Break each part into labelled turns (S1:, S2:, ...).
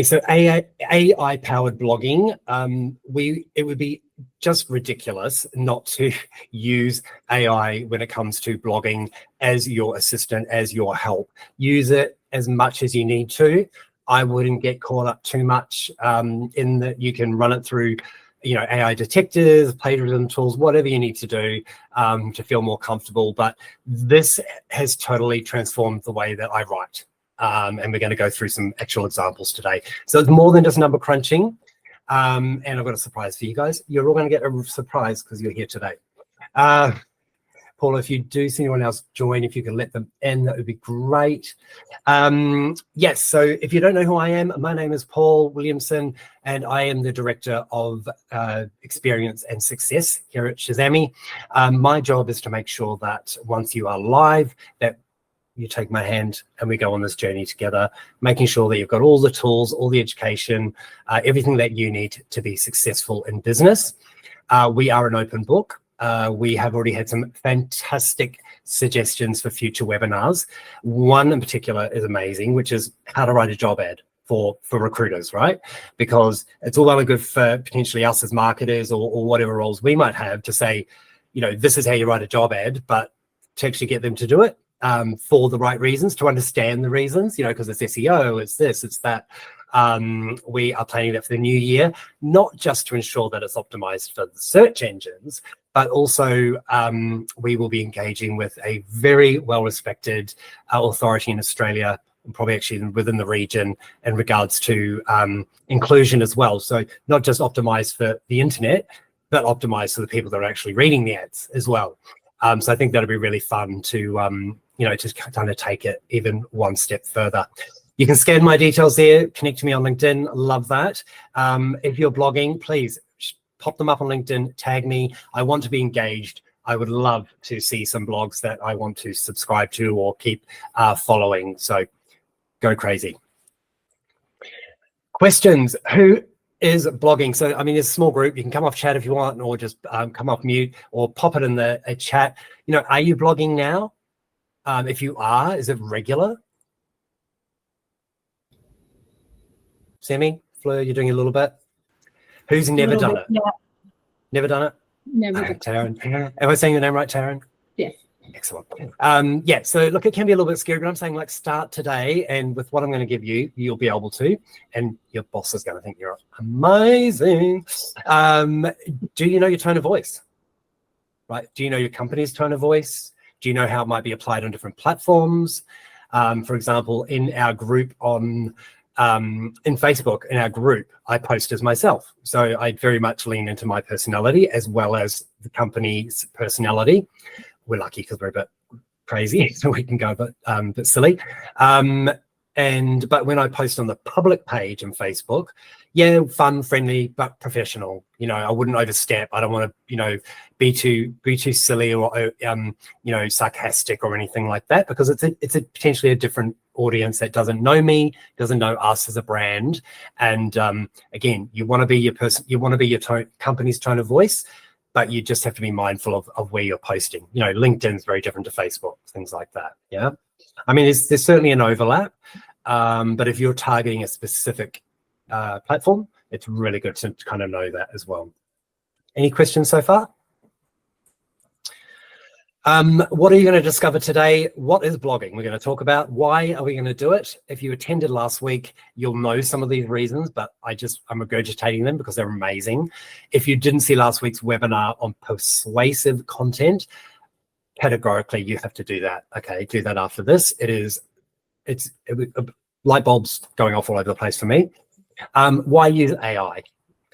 S1: So AI powered blogging, it would be just ridiculous not to use AI when it comes to blogging as your assistant, as your help. Use it as much as you need to. I wouldn't get caught up too much in that. You can run it through, AI detectors, plagiarism tools, whatever you need to do to feel more comfortable. But this has totally transformed the way that I write. And we're going to go through some actual examples today. So it's more than just number crunching. And I've got a surprise for you guys. You're all going to get a surprise because you're here today. Paula, if you do see anyone else join, if you can let them in, that would be great. Yes, so if you don't know who I am, my name is Paul Williamson, and I am the Director of Experience and Success here at Shazami. My job is to make sure that once you are live, that you take my hand and we go on this journey together, making sure that you've got all the tools, all the education, everything that you need to be successful in business. We are an open book. We have already had some fantastic suggestions for future webinars. One in particular is amazing, which is how to write a job ad for recruiters, right? Because it's all well and good for potentially us as marketers or whatever roles we might have to say, this is how you write a job ad, but to actually get them to do it for the right reasons, to understand the reasons, because it's SEO, it's this, it's that. We are planning that for the new year, not just to ensure that it's optimized for the search engines, but also we will be engaging with a very well-respected authority in Australia, and probably actually within the region, in regards to inclusion as well. So not just optimized for the internet, but optimized for the people that are actually reading the ads as well. So I think that'll be really fun to, just kind of take it even one step further. You can scan my details there, connect to me on LinkedIn, love that. If you're blogging, please pop them up on LinkedIn, tag me. I want to be engaged. I would love to see some blogs that I want to subscribe to or keep following. So go crazy. Questions? Who is blogging? So, I mean, there's a small group. You can come off chat if you want, or just come off mute, or pop it in the chat. Are you blogging now? If you are, is it regular? Sammy, Fleur, you're doing a little bit. Who's never done it?
S2: Yeah.
S1: Never done it?
S2: Never.
S1: Okay, Taryn. Am I saying your name right, Taryn?
S2: Yes.
S1: Excellent. Yeah, so look, it can be a little bit scary, but I'm saying start today, and with what I'm going to give you, you'll be able to, and your boss is going to think you're amazing. Do you know your tone of voice? Right? Do you know your company's tone of voice? Do you know how it might be applied on different platforms? For example, in our group in Facebook, in our group, I post as myself. So I very much lean into my personality as well as the company's personality. We're lucky because we're a bit crazy, so we can go a bit silly. But when I post on the public page on Facebook, yeah, fun, friendly, but professional. I wouldn't overstep. I don't want to, be too silly or sarcastic or anything like that, because it's a potentially a different audience that doesn't know me, doesn't know us as a brand. And again, you want to be your person, you want to be your company's tone of voice, but you just have to be mindful of where you're posting. LinkedIn's very different to Facebook, things like that. Yeah, I mean, there's certainly an overlap, but if you're targeting a specific platform, it's really good to kind of know that as well. Any questions so far? What are you going to discover today? What is blogging? We're going to talk about why are we going to do it. If you attended last week, you'll know some of these reasons, but I'm regurgitating them because they're amazing. If you didn't see last week's webinar on persuasive content, categorically you have to do that. Okay, do that after this. It's light bulbs going off all over the place for me. Why use AI?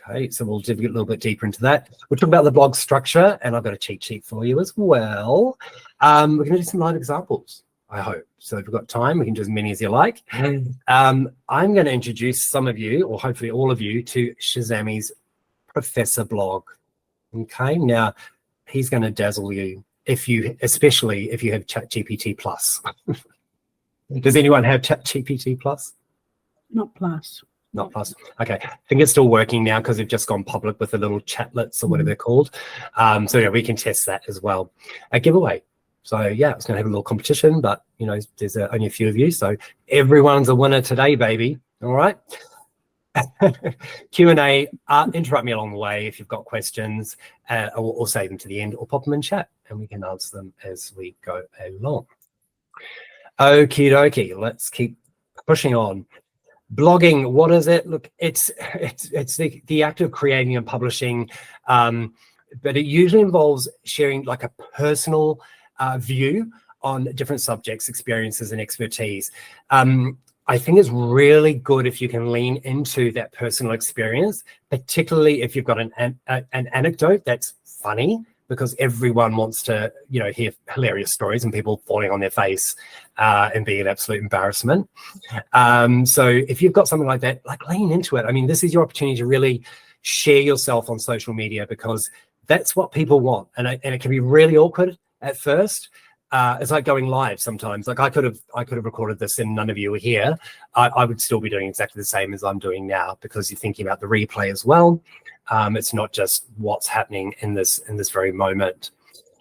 S1: Okay, so we'll dig a little bit deeper into that. We'll talk about the blog structure, and I've got a cheat sheet for you as well. We're going to do some live examples, I hope. So if we've got time, we can do as many as you like. I'm going to introduce some of you, or hopefully all of you, to Shazami's Professor blog. Okay, now he's going to dazzle you, especially if you have ChatGPT Plus. Does anyone have ChatGPT Plus?
S2: Not Plus.
S1: Not Plus. Okay, I think it's still working now because they've just gone public with the little chatlets or whatever they're called. So yeah, we can test that as well. A giveaway. So yeah, it's going to have a little competition, but there's only a few of you, so everyone's a winner today, baby. All right. Q&A, interrupt me along the way if you've got questions, or save them to the end, or pop them in chat and we can answer them as we go along. Okie dokie, let's keep pushing on. Blogging, what is it? Look, it's the act of creating and publishing, but it usually involves sharing like a personal view on different subjects, experiences, and expertise. I think it's really good if you can lean into that personal experience, particularly if you've got an anecdote that's funny, because everyone wants to, hear hilarious stories and people falling on their face and being an absolute embarrassment. So if you've got something like that, like lean into it. I mean, this is your opportunity to really share yourself on social media, because that's what people want. And it can be really awkward at first. It's like going live sometimes. Like I could have recorded this and none of you were here. I would still be doing exactly the same as I'm doing now, because you're thinking about the replay as well. It's not just what's happening in this very moment.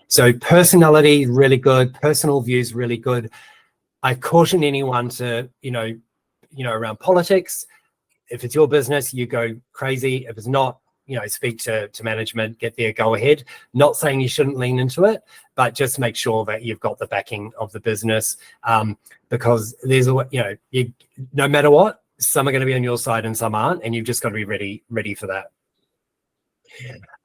S1: So personality, really good. Personal views, really good. I caution anyone to, around politics. If it's your business, you go crazy. If it's not, speak to management, get their go ahead. Not saying you shouldn't lean into it, but just make sure that you've got the backing of the business, because there's no matter what, some are going to be on your side and some aren't, and you've just got to be ready for that.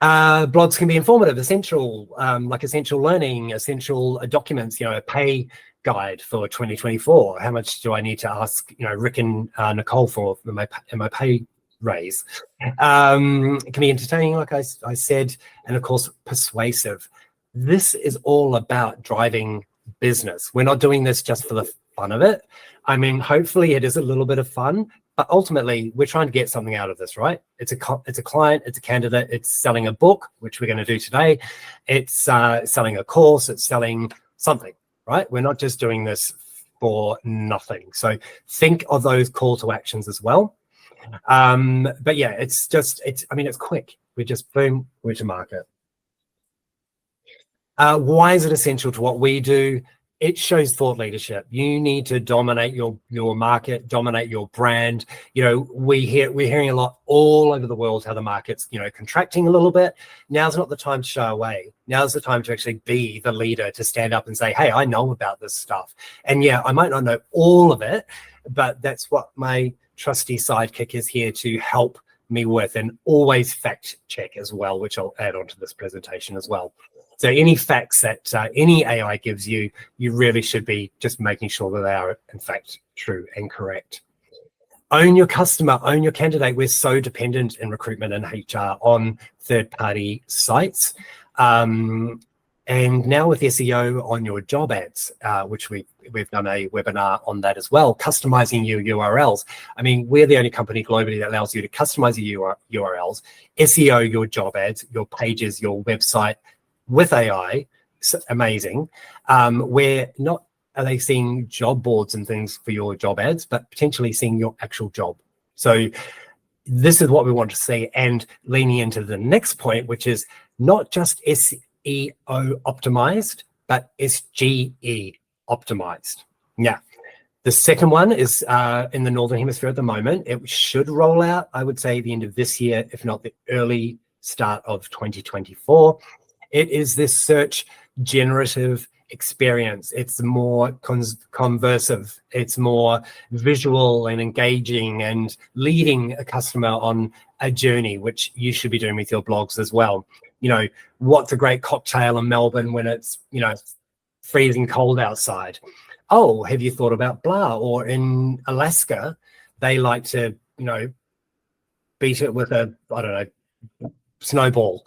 S1: Blogs can be informative, essential, like essential learning, essential documents, a pay guide for 2024. How much do I need to ask, Rick and Nicole for my pay raise? It can be entertaining, like I said, and of course persuasive. This is all about driving business. We're not doing this just for the fun of it. I mean, hopefully it is a little bit of fun, but ultimately we're trying to get something out of this, right? It's a client, it's a candidate, it's selling a book, which we're going to do today. It's selling a course, it's selling something, right? We're not just doing this for nothing. So think of those call to actions as well. But yeah, it's quick. We just boom, we're to market. Why is it essential to what we do? It shows thought leadership. You need to dominate your market, dominate your brand. We're hearing a lot all over the world how the market's, contracting a little bit. Now's not the time to shy away. Now's the time to actually be the leader, to stand up and say, hey, I know about this stuff. And yeah, I might not know all of it, but that's what my trusty sidekick is here to help me with, and always fact check as well, which I'll add onto this presentation as well. So any facts that any AI gives you, you really should be just making sure that they are in fact true and correct. Own your customer, own your candidate. We're so dependent in recruitment and HR on third-party sites. And now with SEO on your job ads, which we've done a webinar on that as well, customizing your URLs. I mean, we're the only company globally that allows you to customize your URLs, SEO your job ads, your pages, your website with AI. It's amazing. We're not only seeing job boards and things for your job ads, but potentially seeing your actual job. So this is what we want to see, and leaning into the next point, which is not just SEO optimized, but SGE optimized. Yeah. The second one is in the Northern Hemisphere at the moment. It should roll out, I would say, the end of this year, if not the early start of 2024. It is this search generative experience. It's more conversive. It's more visual and engaging, and leading a customer on a journey, which you should be doing with your blogs as well. What's a great cocktail in Melbourne when it's, freezing cold outside? Oh, have you thought about blah? Or in Alaska, they like to, beat it with a, I don't know, snowball.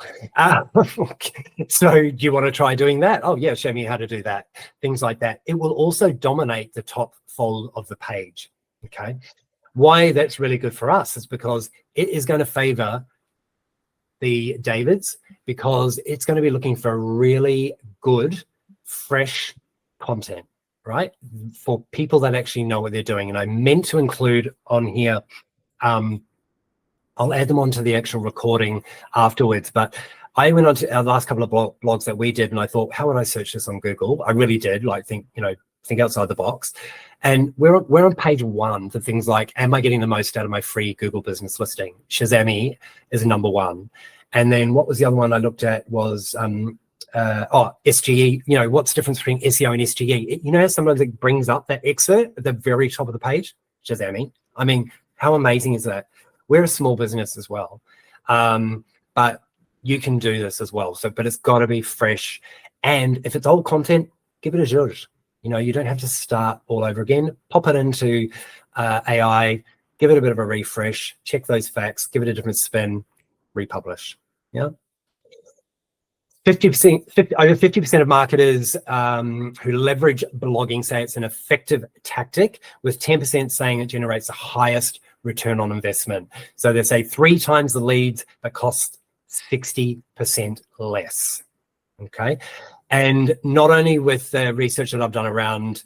S1: So do you want to try doing that? Oh yeah, show me how to do that. Things like that. It will also dominate the top fold of the page. Okay. Why that's really good for us is because it is going to favor the Davids, because it's going to be looking for really good, fresh content, right? For people that actually know what they're doing. And I meant to include on here, I'll add them onto the actual recording afterwards, but I went on to our last couple of blogs that we did, and I thought, how would I search this on Google? I really did, think, think outside the box. And we're on page 1 for things like, am I getting the most out of my free Google business listing? Shazami is number 1. And then what was the other one I looked at was SGE. You know, what's the difference between SEO and SGE? You know, sometimes it brings up that excerpt at the very top of the page, Shazami. I mean, how amazing is that? We're a small business as well, but you can do this as well. So, but it's got to be fresh. And if it's old content, give it a zhuzh. You know, you don't have to start all over again. Pop it into AI, give it a bit of a refresh, check those facts, give it a different spin, republish. Yeah. 50%, over 50% of marketers who leverage blogging say it's an effective tactic, with 10% saying it generates the highest return on investment. So they say 3 times the leads, but cost 60% less. Okay. And not only with the research that I've done around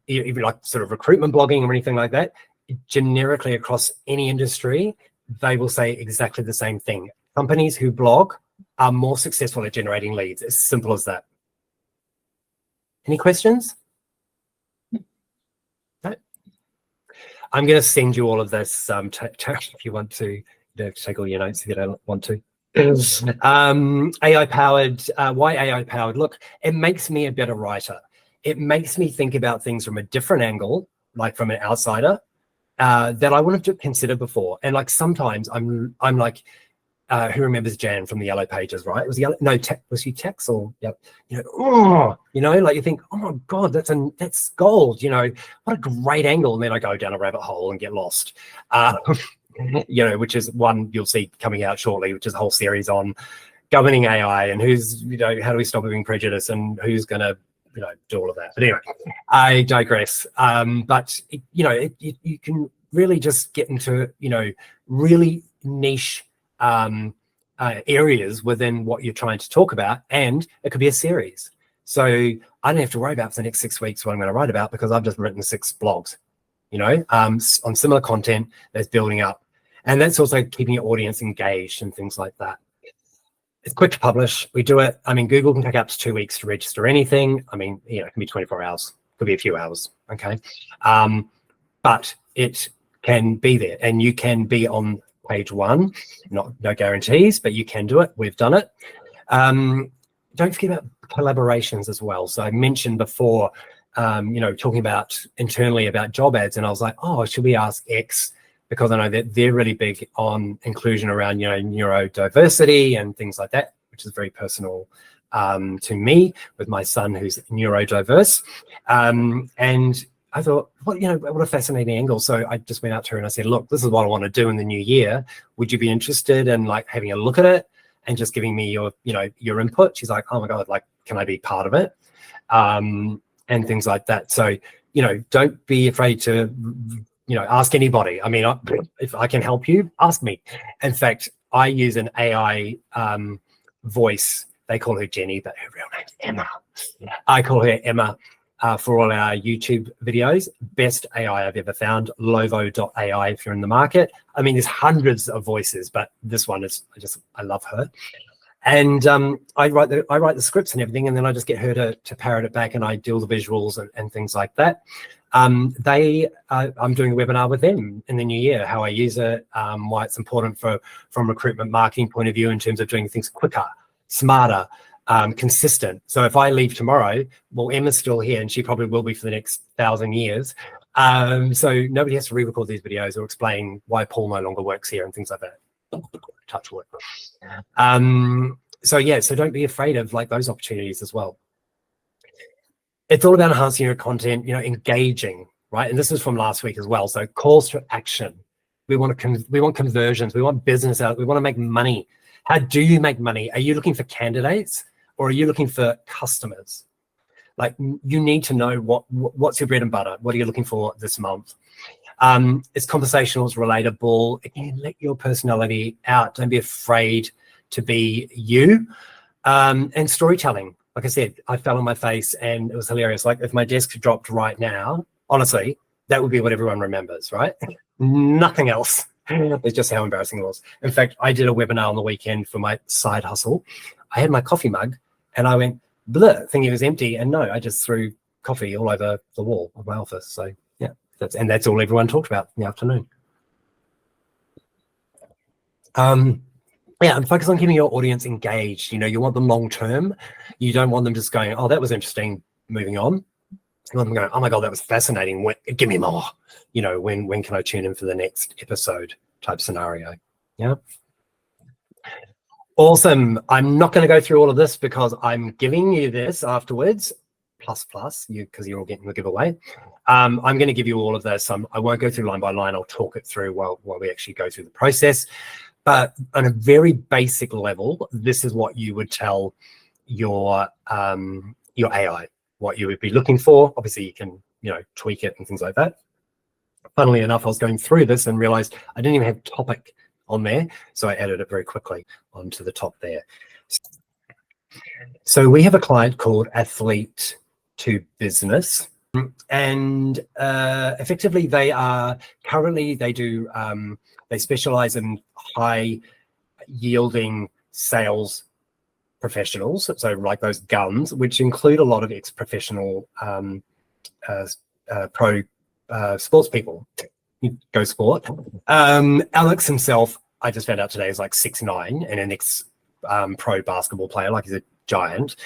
S1: even like sort of recruitment blogging or anything like that, generically across any industry, they will say exactly the same thing. Companies who blog are more successful at generating leads. As simple as that. Any questions? No? I'm going to send you all of this if you want to, take all your notes if you don't want to. AI powered, why AI powered? Look, it makes me a better writer. It makes me think about things from a different angle, like from an outsider, that I wouldn't have considered before. And like sometimes I'm like, who remembers Jan from the Yellow Pages, right? It was Yellow, no, was he Tex or, yep. You know, like you think, oh my God, that's gold, you know, what a great angle. And then I go down a rabbit hole and get lost. You know, which is one you'll see coming out shortly, which is a whole series on governing AI and who's, you know, how do we stop it being prejudiced and who's going to, you know, do all of that. But anyway, I digress. But, you know, you can really just get into, you know, really niche areas within what you're trying to talk about. And it could be a series. So I don't have to worry about for the next 6 weeks what I'm going to write about because I've just written 6 blogs, you know, on similar content that's building up. And that's also keeping your audience engaged and things like that. It's quick to publish. We do it. I mean, Google can take up to 2 weeks to register anything. I mean, you know, it can be 24 hours. It could be a few hours. Okay. But it can be there and you can be on page 1. No guarantees, but you can do it. We've done it. Don't forget about collaborations as well. So I mentioned before, you know, talking about internally about job ads, and I was like, oh, should we ask X? Because I know that they're really big on inclusion around, you know, neurodiversity and things like that, which is very personal to me with my son who's neurodiverse. And I thought, well, you know, what a fascinating angle. So I just went out to her and I said, look, this is what I want to do in the new year. Would you be interested in like having a look at it and just giving me your, you know, your input? She's like, oh my God, like, can I be part of it? And things like that. So, you know, don't be afraid to, you know, ask anybody. I mean, if I can help you, ask me. In fact, I use an AI voice. They call her Jenny, but her real name's Emma. I call her Emma for all our YouTube videos. Best AI I've ever found, Lovo.ai if you're in the market. I mean, there's hundreds of voices, but this one is, I love her. And I write the scripts and everything, and then I just get her to parrot it back, and I do the visuals and things like that. I'm doing a webinar with them in the new year, how I use it, why it's important from recruitment marketing point of view in terms of doing things quicker, smarter, consistent. So if I leave tomorrow, well, Emma's still here, and she probably will be for the next 1,000 years. So nobody has to re-record these videos or explain why Paul no longer works here and things like that. Touch wood. So yeah, so don't be afraid of like those opportunities as well. It's all about enhancing your content, you know, engaging, right? And this is from last week as well. So calls to action. We want conversions. We want business out. We want to make money. How do you make money? Are you looking for candidates or are you looking for customers? Like you need to know what's your bread and butter. What are you looking for this month? It's conversational, it's relatable. Again, let your personality out. Don't be afraid to be you. And storytelling. Like I said, I fell on my face and it was hilarious. Like if my desk dropped right now, honestly, that would be what everyone remembers, right? Nothing else. It's just how embarrassing it was. In fact, I did a webinar on the weekend for my side hustle. I had my coffee mug and I went, bleh, thinking it was empty. And no, I just threw coffee all over the wall of my office. So yeah, that's all everyone talked about in the afternoon. Yeah, and focus on keeping your audience engaged. You want them long term. You don't want them just going, oh, that was interesting, moving on. You want them going, oh my God, that was fascinating. Give me more. When can I tune in for the next episode type scenario? Yeah. Awesome. I'm not going to go through all of this because I'm giving you this afterwards, plus, because you're all getting the giveaway. I'm going to give you all of this. I won't go through line by line. I'll talk it through while we actually go through the process. But on a very basic level, this is what you would tell your AI, what you would be looking for. Obviously, you can tweak it and things like that. Funnily enough, I was going through this and realized I didn't even have topic on there, so I added it very quickly onto the top there. So we have a client called Athlete to Business, and effectively they specialize in high yielding sales professionals, so like those guns, which include a lot of ex-professional pro sports people. Go sport. Alex himself, I just found out today, is like 6'9" and an ex pro basketball player, like he's a giant.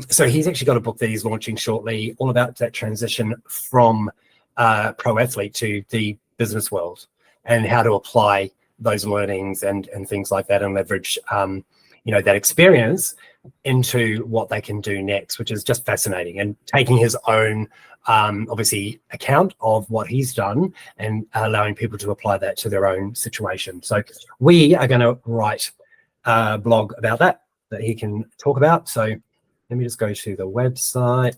S1: So he's actually got a book that he's launching shortly, all about that transition from pro athlete to the business world and how to apply those learnings and things like that and leverage that experience into what they can do next, which is just fascinating, and taking his own obviously account of what he's done and allowing people to apply that to their own situation. So we are going to write a blog about that he can talk about. So let me just go to the website.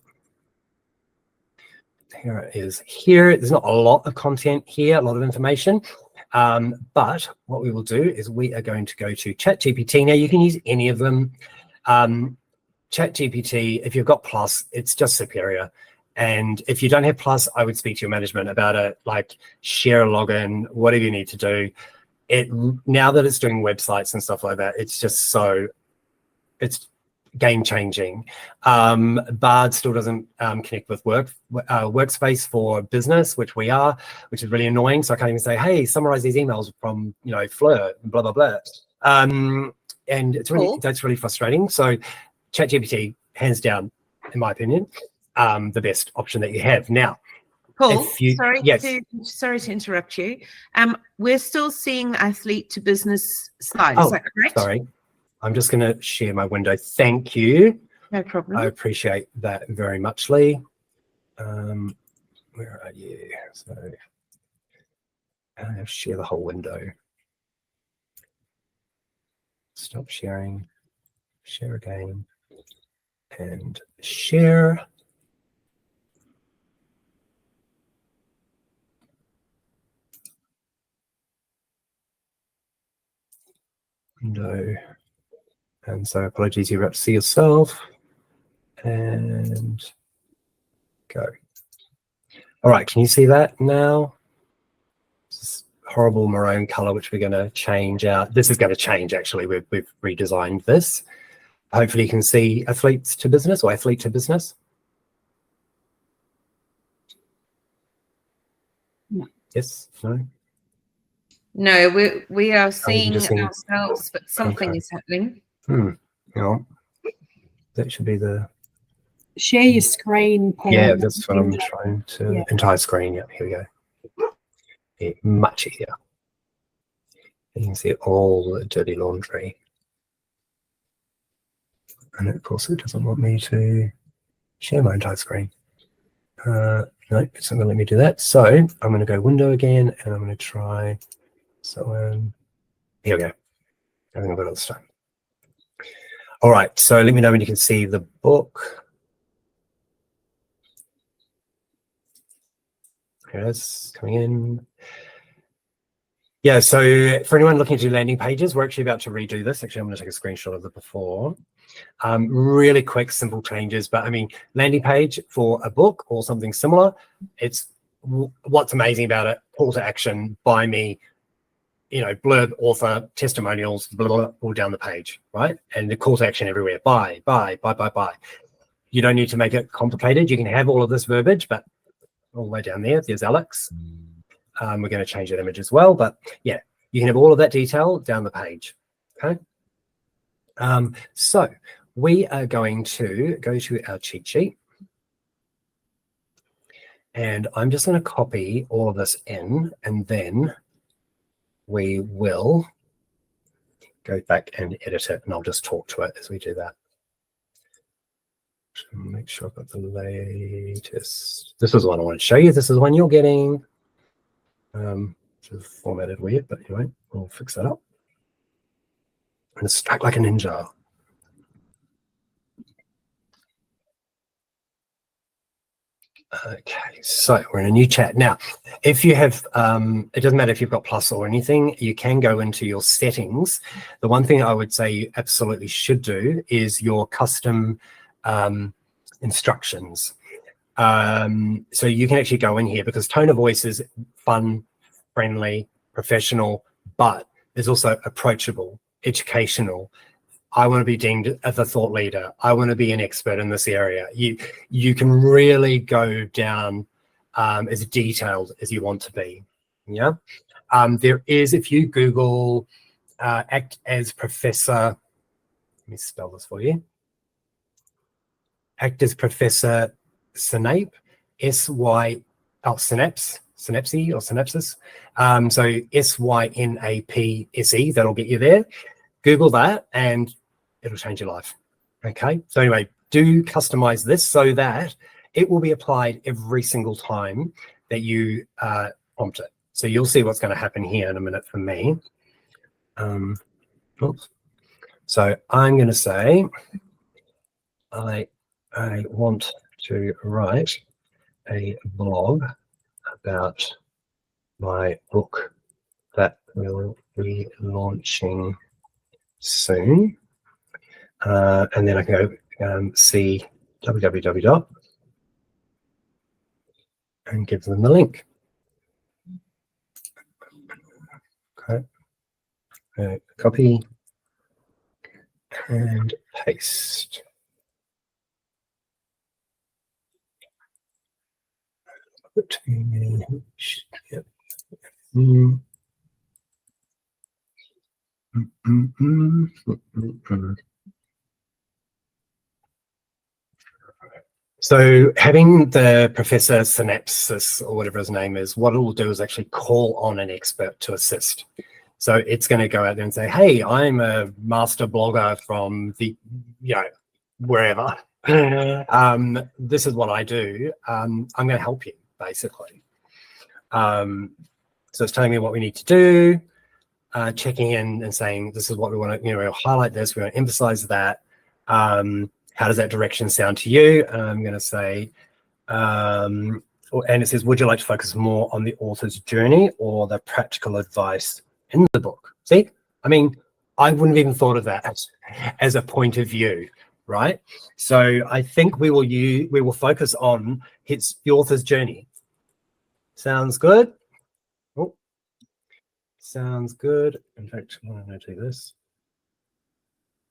S1: Here it is. Here, there's not a lot of content here, a lot of information. But what we will do is we are going to go to ChatGPT. Now, you can use any of them. ChatGPT, if you've got Plus, it's just superior. And if you don't have Plus, I would speak to your management about it, like share a login, whatever you need to do. Now that it's doing websites and stuff like that, it's just it's game changing. Bard still doesn't connect with Workspace for business, which is really annoying. So I can't even say, hey, summarize these emails from Fleur, blah blah blah. And it's really that's really frustrating. So ChatGPT, hands down, in my opinion, the best option that you have now.
S3: Paul, sorry to interrupt you. We're still seeing Athlete to Business slides. Is that correct?
S1: Sorry. I'm just going to share my window. Thank you.
S3: No problem.
S1: I appreciate that very much, Lee. Where are you? So I'll share the whole window. Stop sharing. Share again. And share. Window. And so apologies, you're about to see yourself. And go. All right, can you see that now? This horrible maroon color, which we're going to change out. This is going to change, actually. We've redesigned this. Hopefully you can see Athletes to Business or Athlete to Business.
S2: No.
S1: Yes? No?
S3: No, we are seeing ourselves, but something is happening.
S1: Yeah. That should be the...
S2: Share your screen, Pam.
S1: Yeah, that's what I'm trying to... Yeah. Entire screen, yeah, here we go. Yeah, much easier. You can see all the dirty laundry. And of course it doesn't want me to share my entire screen. No, it's not going to let me do that. So I'm going to go window again, and I'm going to try... So here we go. I think I've got it this time. All right, so let me know when you can see the book. Here it is, coming in. Yeah, so for anyone looking to do landing pages, we're actually about to redo this. Actually, I'm going to take a screenshot of the before. Really quick, simple changes. But I mean, landing page for a book or something similar, it's what's amazing about it, call to action, buy me, blurb, author, testimonials, blah, blah, blah, all down the page, right? And the call to action everywhere, buy. You don't need to make it complicated. You can have all of this verbiage, but all the way down there's Alex. We're going to change that image as well, but yeah, you can have all of that detail down the page. Okay. So we are going to go to our cheat sheet, and I'm just going to copy all of this in, and then we will go back and edit it, and I'll just talk to it as we do that. Make sure I've got the latest. This is the one I want to show you. This is the one you're getting. It's formatted weird, but anyway, we'll fix that up. And strike like a ninja. Okay, so we're in a new chat. Now, if you have, it doesn't matter if you've got plus or anything, you can go into your settings. The one thing I would say you absolutely should do is your custom instructions. So you can actually go in here, because tone of voice is fun, friendly, professional, but there's also approachable, educational. I want to be deemed as a thought leader. I want to be an expert in this area. You can really go down as detailed as you want to be. Yeah. There is, if you Google act as Professor, let me spell this for you. Act as Professor Snape, Synapse or Synapses. So SYNAPSE, that'll get you there. Google that and it'll change your life. Okay. So anyway, do customize this so that it will be applied every single time that you prompt it. So you'll see what's going to happen here in a minute for me. Oops. So I'm going to say, I want to write a blog about my book that will be launching soon. And then I can go see www. and give them the link. Okay. Copy and paste. Yep. So having the Professor Synapses, or whatever his name is, what it will do is actually call on an expert to assist. So it's going to go out there and say, hey, I'm a master blogger from the, wherever. This is what I do. I'm going to help you, basically. So it's telling me what we need to do, checking in and saying, this is what we want to, we'll highlight this, we want to emphasize that. How does that direction sound to you? And I'm going to say, and it says, would you like to focus more on the author's journey or the practical advice in the book? See, I mean, I wouldn't have even thought of that as a point of view, right? So I think we will focus on the author's journey. Sounds good? Oh, sounds good. In fact, I'm going to do this.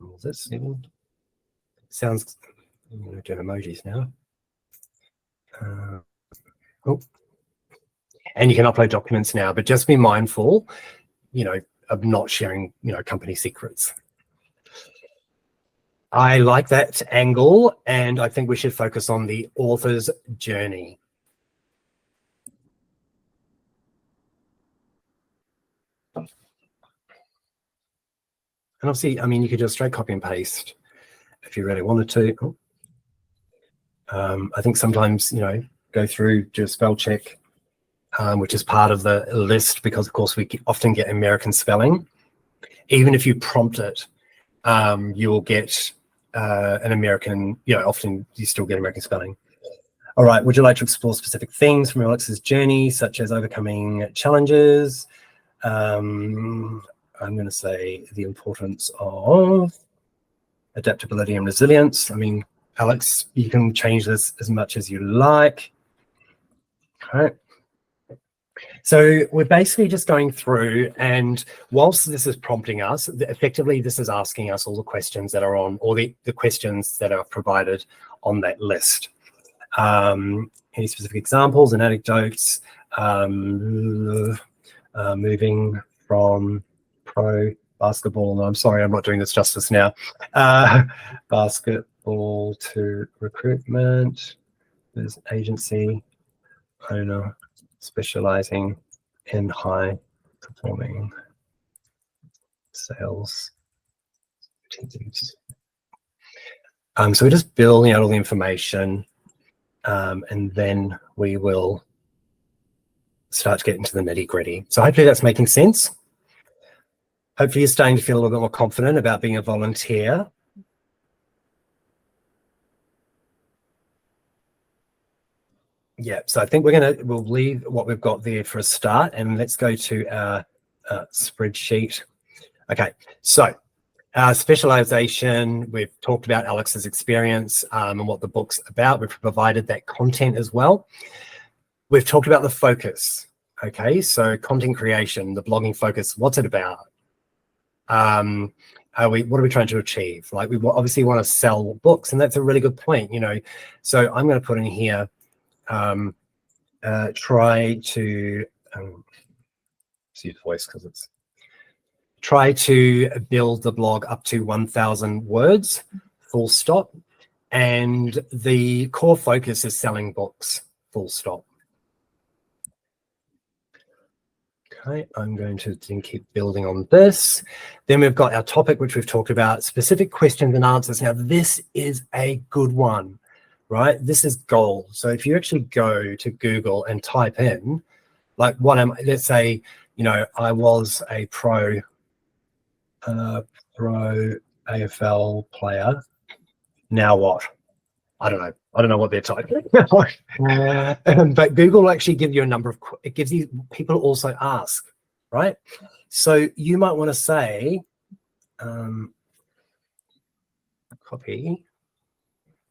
S1: All this even. Sounds, I'm going to do emojis now. And you can upload documents now, but just be mindful, of not sharing, company secrets. I like that angle, and I think we should focus on the author's journey. And obviously, I mean, you could just straight copy and paste if you really wanted to. I think sometimes, go through, do a spell check, which is part of the list, because of course we often get American spelling. Even if you prompt it, you will get an American, often you still get American spelling. All right, would you like to explore specific themes from Alex's journey, such as overcoming challenges? I'm going to say the importance of adaptability and resilience. I mean, Alex, you can change this as much as you like. Okay. So we're basically just going through, and whilst this is prompting us, effectively this is asking us all the questions that are on, or the questions that are provided on that list. Any specific examples and anecdotes? Moving from pro basketball, I'm sorry, I'm not doing this justice now, basketball to recruitment. There's agency owner specializing in high performing sales teams. So we're just building out all the information, and then we will start to get into the nitty-gritty. So hopefully that's making sense. Hopefully you're starting to feel a little bit more confident about being a volunteer. Yeah, so I think we'll leave what we've got there for a start, and let's go to our spreadsheet. Okay, so specialization, we've talked about Alex's experience and what the book's about. We've provided that content as well. We've talked about the focus. Okay, so content creation, the blogging focus, what's it about? What are we trying to achieve? Like, we obviously want to sell books, and that's a really good point, you know. So I'm going to put in here, try to use voice because it's try to build the blog up to 1,000 words, full stop. And the core focus is selling books, full stop. Okay, I'm going to then keep building on this. Then we've got our topic, which we've talked about, specific questions and answers. Now, this is a good one, right? This is gold. So if you actually go to Google and type in, like, let's say, you know, I was a pro AFL player. Now what? I don't know. I don't know what they're typing. But Google will actually give you a number of, it gives you, people also ask, right? So you might want to say, copy,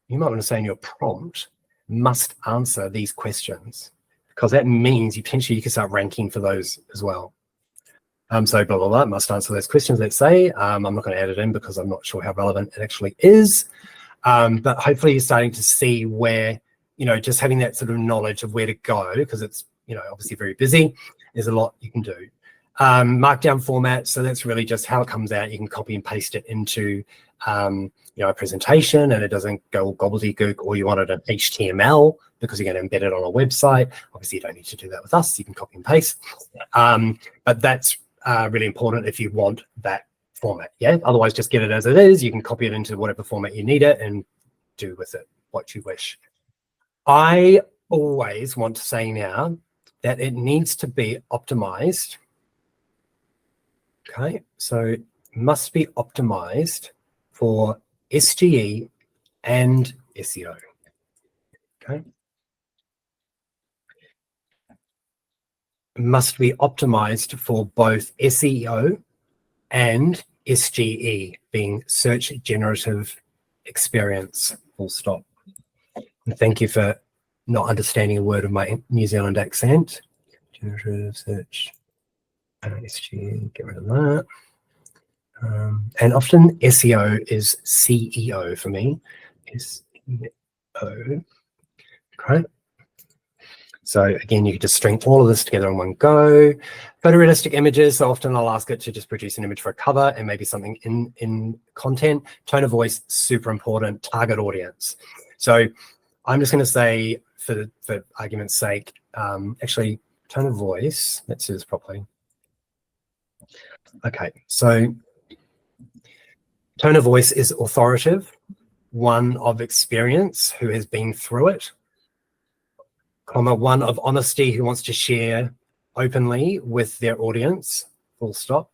S1: you might want to say in your prompt, must answer these questions, because that means potentially you can start ranking for those as well. So blah, blah, blah, must answer those questions, let's say. I'm not going to add it in because I'm not sure how relevant it actually is. But hopefully you're starting to see where, you know, just having that sort of knowledge of where to go, because it's, you know, obviously very busy. There's a lot you can do. Markdown format, so that's really just how it comes out. You can copy and paste it into, you know, a presentation, and it doesn't go gobbledygook, or you want it in HTML because you're going to embed it on a website. Obviously, you don't need to do that with us. You can copy and paste. But that's really important if you want that format. Yeah, otherwise just get it as it is. You can copy it into whatever format you need it and do with it what you wish. I always want to say now that it needs to be optimized. Okay, so it must be optimized for SGE and SEO. Okay, it must be optimized for both SEO and SGE, being search generative experience, full stop. And thank you for not understanding a word of my New Zealand accent. Generative search, SGE, get rid of that. And often SEO is CEO for me. SEO, okay. So again, you can just string all of this together in one go. Photorealistic images, so often I'll ask it to just produce an image for a cover and maybe something in content. Tone of voice, super important. Target audience. So I'm just going to say, for argument's sake, actually, tone of voice, let's do this properly. Okay, so tone of voice is authoritative, one of experience who has been through it, comma, one of honesty who wants to share openly with their audience, full stop.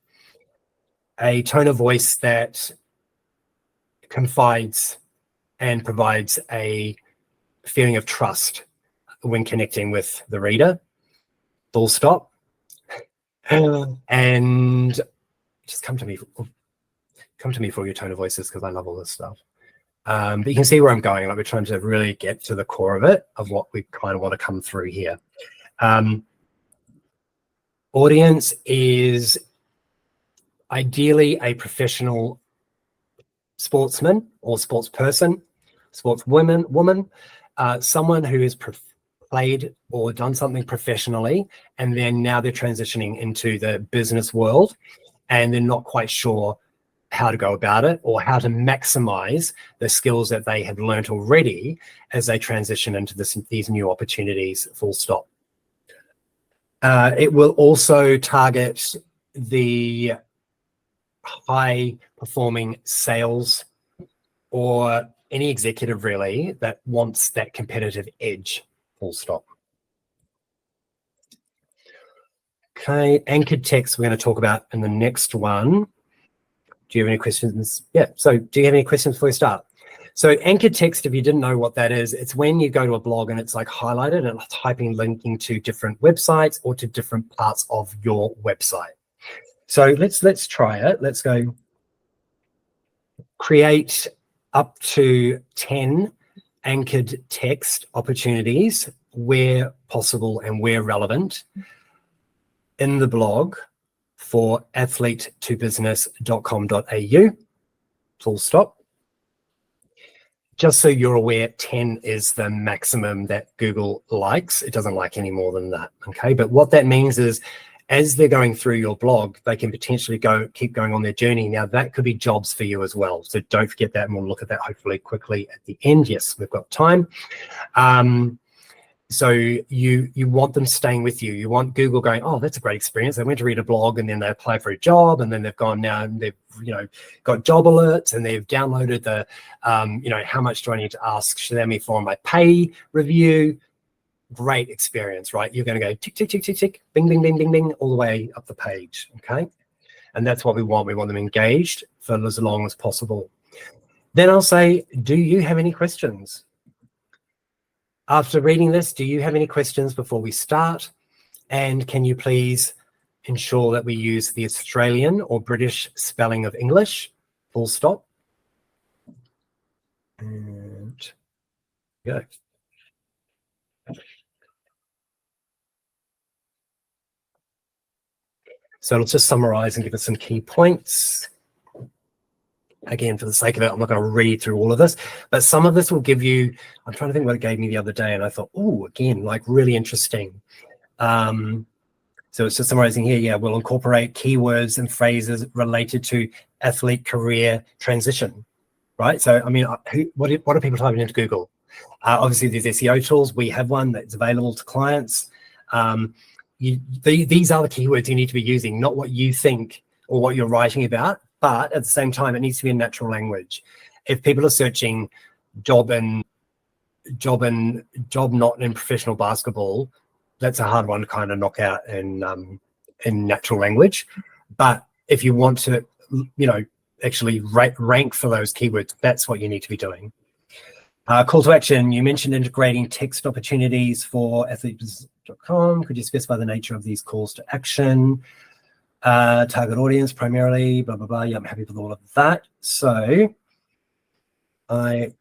S1: A tone of voice that confides and provides a feeling of trust when connecting with the reader, full stop. And just come to me for your tone of voices, because I love all this stuff. But you can see where I'm going. Like, we're trying to really get to the core of it, of what we kind of want to come through here. Audience is ideally a professional sportsman or sports person, woman, someone who has played or done something professionally, and then now they're transitioning into the business world, and they're not quite sure how to go about it or how to maximize the skills that they have learned already as they transition into these new opportunities, full stop. It will also target the high performing sales or any executive really that wants that competitive edge, full stop. Okay, anchored text we're going to talk about in the next one. Do you have any questions? Yeah, so do you have any questions before we start? So anchored text, if you didn't know what that is, it's when you go to a blog and it's like highlighted and it's linking to different websites or to different parts of your website. So let's try it. Let's go create up to 10 anchored text opportunities where possible and where relevant in the blog for athlete2business.com.au, full stop. Just so you're aware, 10 is the maximum that Google likes. It doesn't like any more than that, okay? But what that means is as they're going through your blog, they can potentially keep going on their journey. Now, that could be jobs for you as well. So don't forget that, and we'll look at that hopefully quickly at the end. Yes, we've got time. So you want them staying with you. You want Google going, oh, that's a great experience. They went to read a blog and then they apply for a job, and then they've gone now and they've got job alerts and they've downloaded the how much do I need to ask Xiaomi for my pay review? Great experience, right? You're going to go tick, tick, tick, tick, tick, bing, bing, bing, bing, bing, all the way up the page, okay? And that's what we want. We want them engaged for as long as possible. Then I'll say, do you have any questions? After reading this, do you have any questions before we start? And can you please ensure that we use the Australian or British spelling of English, full stop? And go. So let's just summarize and give us some key points. Again, for the sake of it, I'm not going to read through all of this, but some of this will give you, I'm trying to think what it gave me the other day, and I thought, oh, again, like really interesting. So it's just summarizing here. Yeah, we'll incorporate keywords and phrases related to athlete career transition, right? So, I mean, what are people typing into Google? Obviously, there's SEO tools. We have one that's available to clients. These are the keywords you need to be using, not what you think or what you're writing about, but at the same time, it needs to be in natural language. If people are searching job not in professional basketball, that's a hard one to kind of knock out in natural language. But if you want to, actually rank for those keywords, that's what you need to be doing. Call to action, you mentioned integrating text opportunities for athlete.com. Could you specify the nature of these calls to action? Target audience primarily, blah, blah, blah. Yeah, I'm happy with all of that. So I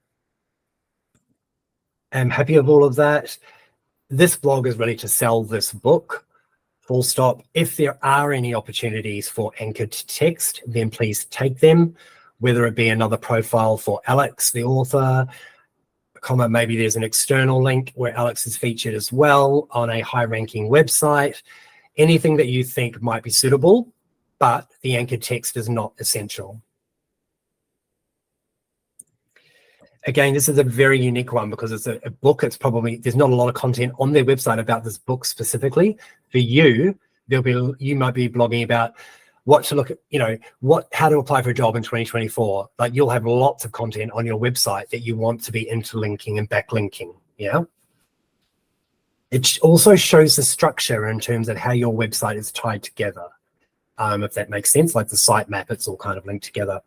S1: am happy with all of that. This blog is ready to sell this book, full stop. If there are any opportunities for anchored text, then please take them, whether it be another profile for Alex, the author, maybe there's an external link where Alex is featured as well on a high-ranking website. Anything that you think might be suitable, but the anchored text is not essential. Again, this is a very unique one because it's a book. It's probably, there's not a lot of content on their website about this book specifically. For you, you might be blogging about what to look at, how to apply for a job in 2024. Like you'll have lots of content on your website that you want to be interlinking and backlinking, yeah? It also shows the structure in terms of how your website is tied together, if that makes sense, like the sitemap, it's all kind of linked together.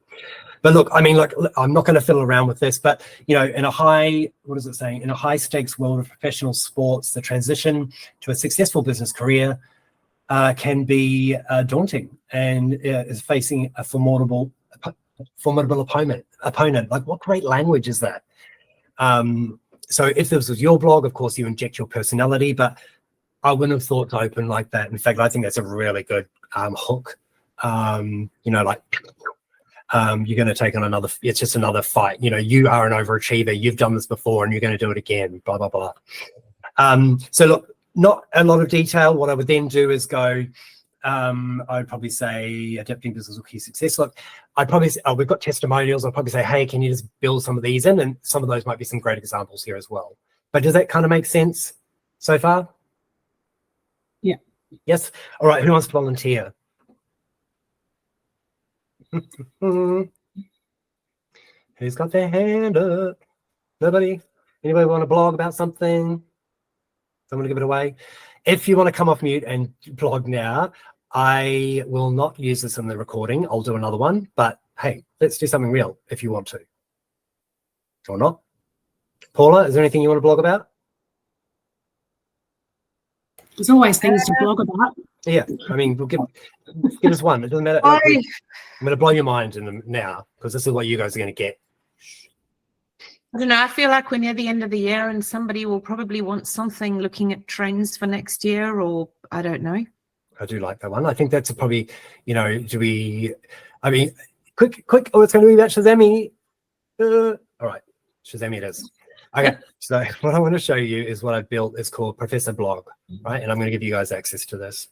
S1: But look, I mean, I'm not going to fiddle around with this, but, in a high stakes world of professional sports, the transition to a successful business career can be daunting and is facing a formidable opponent. Like, what great language is that? So if this was your blog, of course, you inject your personality, but I wouldn't have thought to open like that. In fact, I think that's a really good hook, you're going to take on another, it's just another fight. You know, you are an overachiever, you've done this before and you're going to do it again, blah, blah, blah. So look, not a lot of detail. What I would then do is go, I would probably say adapting business or key success. Look, I'd probably say, we've got testimonials. I'll probably say, hey, can you just build some of these in? And some of those might be some great examples here as well. But does that kind of make sense so far?
S2: Yeah.
S1: Yes. All right. Who wants to volunteer? Who's got their hand up? Nobody? Anybody want to blog about something? Someone to give it away? If you want to come off mute and blog now, I will not use this in the recording. I'll do another one. But hey, let's do something real if you want to. Or not. Paula, is there anything you want to blog about?
S2: There's always things to blog about.
S1: Yeah, I mean, we'll give us one. It doesn't matter. I'm going to blow your mind now because this is what you guys are going to get.
S3: I don't know. I feel like we're near the end of the year and somebody will probably want something looking at trends for next year, or I don't know.
S1: I do like that one. I think that's probably, you know, quick. Oh, it's going to be about Shazami. All right, Shazami it is. Okay, so what I want to show you is what I built. It's called Professor Blog, right? And I'm going to give you guys access to this.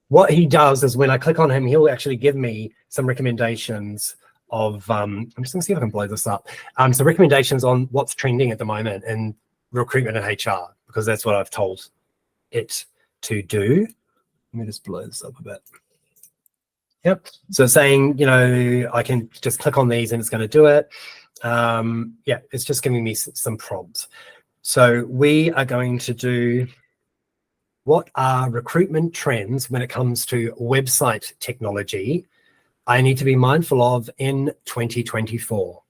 S1: What he does is when I click on him, he'll actually give me some recommendations of, I'm just going to see if I can blow this up. So recommendations on what's trending at the moment in recruitment and HR, because that's what I've told it to do. Let me just blow this up a bit. Yep. So saying, you know, I can just click on these and it's going to do it. Yeah, it's just giving me some prompts. So we are going to do what are recruitment trends when it comes to website technology I need to be mindful of in 2024.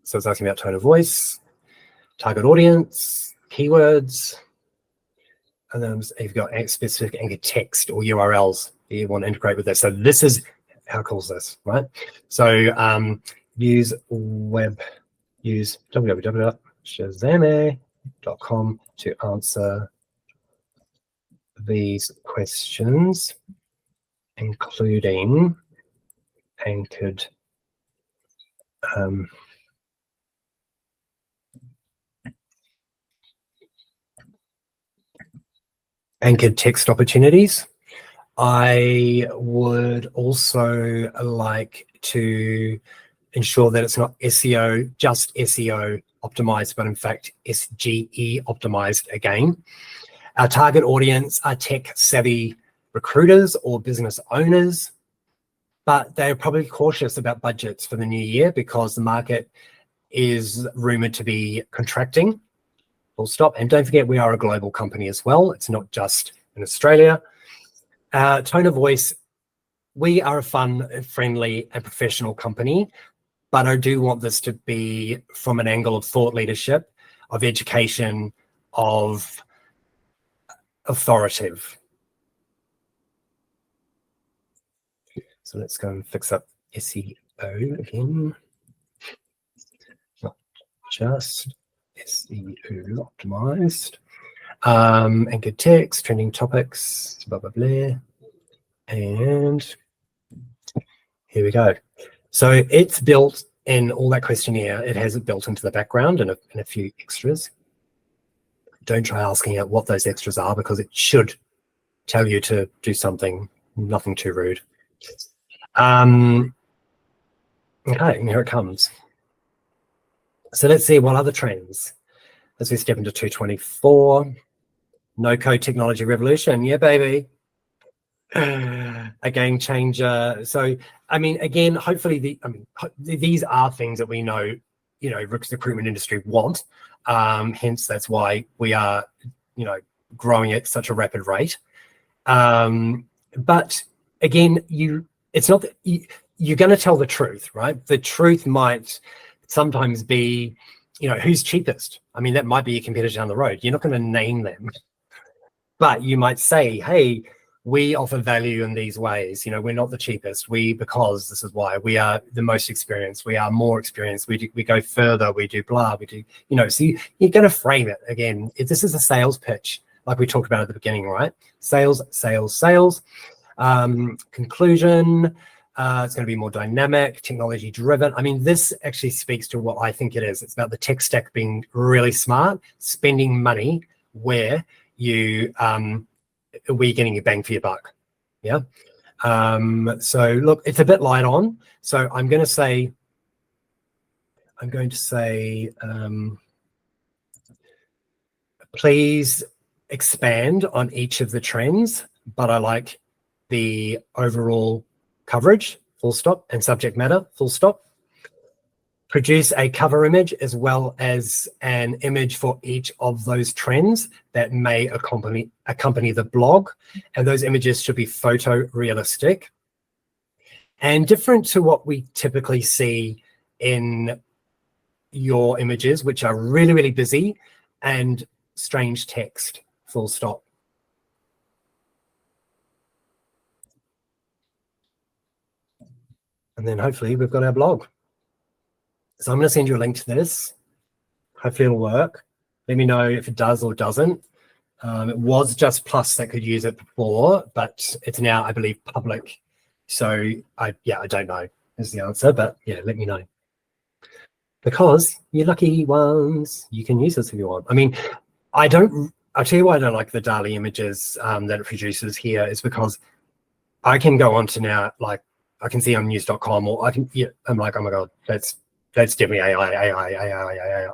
S1: So it's asking about tone of voice, target audience, keywords, and then you've got specific anchor text or URLs that you want to integrate with this. So this is, how cool is this, right? So use www.shazami.com to answer these questions, including anchored anchored text opportunities. I would also like to ensure that it's not SEO, just SEO optimized, but in fact, SGE optimized again. Our target audience are tech savvy recruiters or business owners, but they're probably cautious about budgets for the new year because the market is rumored to be contracting. Full stop. And don't forget, we are a global company as well. It's not just in Australia. Tone of voice, we are a fun, friendly, and professional company, but I do want this to be from an angle of thought leadership, of education, of authoritative. So let's go and fix up SEO again. Not just SEO optimized. Anchored text, trending topics, blah, blah, blah. And here we go. So it's built in all that questionnaire. It has it built into the background and a few extras. Don't try asking it what those extras are because it should tell you to do something, nothing too rude. Okay, here it comes. So let's see what other trends. As we step into 2024, no code technology revolution. Yeah, baby. A game changer. So, I mean, again, hopefully these are things that we know, you know, recruitment industry want. Hence, that's why we are, you know, growing at such a rapid rate. But again, it's not that you're going to tell the truth, right? The truth might sometimes be, you know, who's cheapest. I mean, that might be a competitor down the road. You're not going to name them, but you might say, hey, we offer value in these ways. You know, we're not the cheapest. Because this is why we are the most experienced. We are more experienced. We go further. We do blah. We do, you know, so you're going to frame it again. If this is a sales pitch, like we talked about at the beginning, right? Sales, sales, sales. Conclusion. It's going to be more dynamic, technology driven. I mean, this actually speaks to what I think it is. It's about the tech stack being really smart, spending money where you we're getting your bang for your buck. Yeah. So look, it's a bit light on. So I'm going to say, please expand on each of the trends, but I like the overall coverage, full stop, and subject matter, full stop. Produce a cover image as well as an image for each of those trends that may accompany the blog. And those images should be photorealistic and different to what we typically see in your images, which are really, really busy and strange text, full stop. And then hopefully we've got our blog. So I'm going to send you a link to this. Hopefully it'll work. Let me know if it does or doesn't. It was just Plus that could use it before, but it's now, I believe, public. So I don't know is the answer, but yeah, let me know. Because you're lucky ones, you can use this if you want. I mean, I'll tell you why I don't like the DALL-E images that it produces here is because I can go on to now, like, I can see on news.com or I'm like, oh my God, that's definitely AI.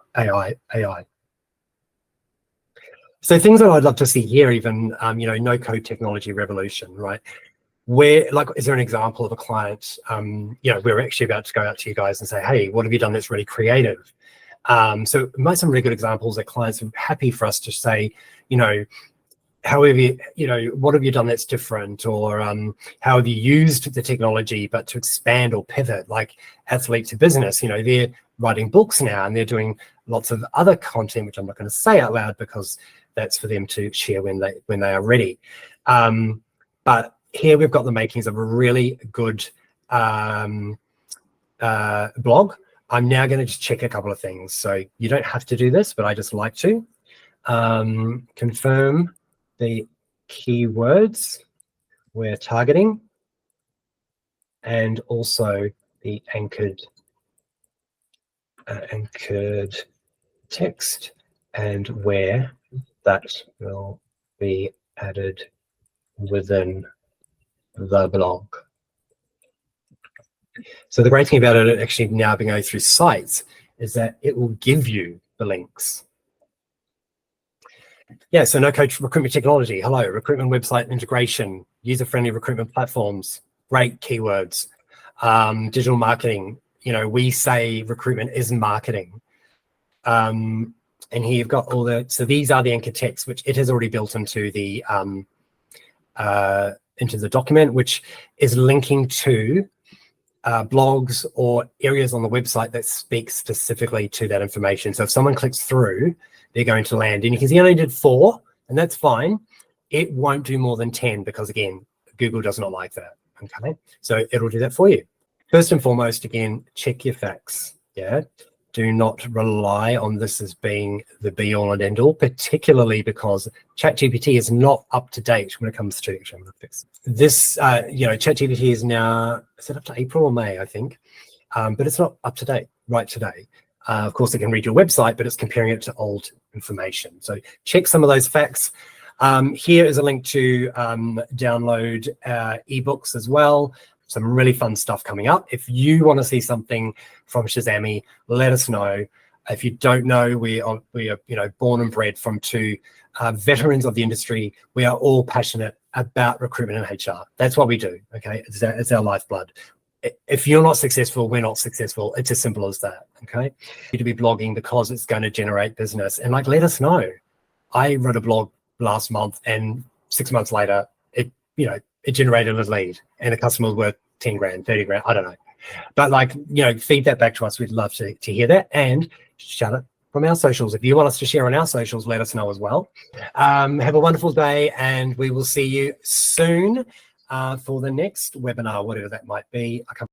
S1: So things that I'd love to see here, even, no code technology revolution, right? Where, like, is there an example of a client, we're actually about to go out to you guys and say, hey, what have you done that's really creative? So some really good examples that clients are happy for us to say, how have you, what have you done that's different, or how have you used the technology but to expand or pivot, like Athlete to Business, they're writing books now and they're doing lots of other content, which I'm not going to say out loud because that's for them to share when they are ready. But here we've got the makings of a really good blog. I'm now going to just check a couple of things. So you don't have to do this, but I just like to confirm the keywords we're targeting and also the anchored text and where that will be added within the blog. So the great thing about it actually now being going through sites is that it will give you the links. Yeah, so no-code recruitment technology. Hello, recruitment website integration, user-friendly recruitment platforms, great keywords, digital marketing. We say recruitment is marketing. And here you've got so these are the anchor texts, which it has already built into the document, which is linking to blogs or areas on the website that speak specifically to that information. So if someone clicks through, they're going to land. And you can see I only did 4, and that's fine. It won't do more than 10 because, again, Google does not like that. Okay, so it'll do that for you. First and foremost, again, check your facts. Yeah, do not rely on this as being the be-all and end-all, particularly because ChatGPT is not up to date when it comes to this. ChatGPT is now, is it up to April or May, I think, but it's not up to date right today. Of course, it can read your website, but it's comparing it to old information. So check some of those facts. Here is a link to download ebooks as well. Some really fun stuff coming up. If you want to see something from Shazami, let us know. If you don't know, we are born and bred from two veterans of the industry. We are all passionate about recruitment and HR. That's what we do. Okay, it's our lifeblood. If you're not successful, we're not successful. It's as simple as that. Okay, you need to be blogging because it's going to generate business, and let us know. I wrote a blog last month, and 6 months later, it generated a lead, and the customer was worth 10 grand, 30 grand. I don't know, but feed that back to us. We'd love to hear that and shout from our socials. If you want us to share on our socials, let us know as well. Have a wonderful day, and we will see you soon for the next webinar, whatever that might be. I can't